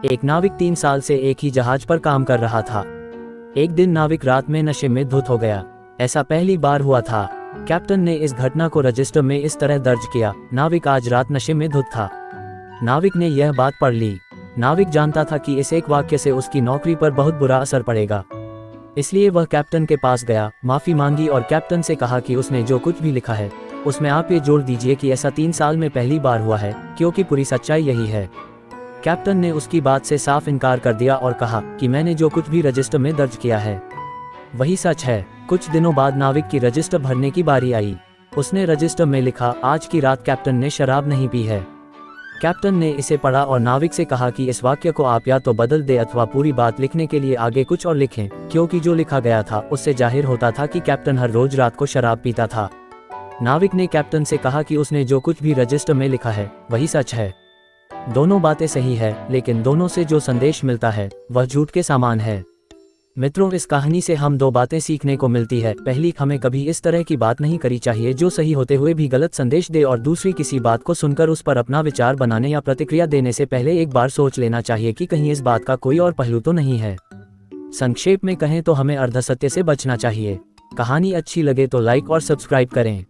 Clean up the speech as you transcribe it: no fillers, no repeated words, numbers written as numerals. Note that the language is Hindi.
एक नाविक 3 साल से एक ही जहाज पर काम कर रहा था। एक दिन नाविक रात में नशे में धुत हो गया। ऐसा पहली बार हुआ था। कैप्टन ने इस घटना को रजिस्टर में इस तरह दर्ज किया, नाविक आज रात नशे में धुत था। नाविक ने यह बात पढ़ ली। नाविक जानता था कि इस एक वाक्य से उसकी नौकरी पर बहुत बुरा असर पड़ेगा, इसलिए वह कैप्टन के पास गया, माफ़ी मांगी और कैप्टन से कहा कि उसने जो कुछ भी लिखा है उसमें आप ये जोड़ दीजिए कि ऐसा 3 साल में पहली बार हुआ है, क्योंकि पूरी सच्चाई यही है। कैप्टन ने उसकी बात से साफ इनकार कर दिया और कहा कि मैंने जो कुछ भी रजिस्टर में दर्ज किया है वही सच है। कुछ दिनों बाद नाविक की रजिस्टर भरने की बारी आई। उसने रजिस्टर में लिखा, आज की रात कैप्टन ने शराब नहीं पी है। कैप्टन ने इसे पढ़ा और नाविक से कहा कि इस वाक्य को आप या तो बदल दे अथवा पूरी बात लिखने के लिए आगे कुछ और लिखें, क्योंकि जो लिखा गया था उससे जाहिर होता था कि कैप्टन हर रोज रात को शराब पीता था। नाविक ने कैप्टन से कहा कि उसने जो कुछ भी रजिस्टर में लिखा है वही सच है। दोनों बातें सही है, लेकिन दोनों से जो संदेश मिलता है वह झूठ के समान है। मित्रों, इस कहानी से हम 2 बातें सीखने को मिलती है। पहली, हमें कभी इस तरह की बात नहीं करी चाहिए जो सही होते हुए भी गलत संदेश दे, और दूसरी, किसी बात को सुनकर उस पर अपना विचार बनाने या प्रतिक्रिया देने से पहले एक बार सोच लेना चाहिए कि कहीं इस बात का कोई और पहलू तो नहीं है। संक्षेप में कहें तो हमें अर्धसत्य से बचना चाहिए। कहानी अच्छी लगे तो लाइक और सब्सक्राइब करें।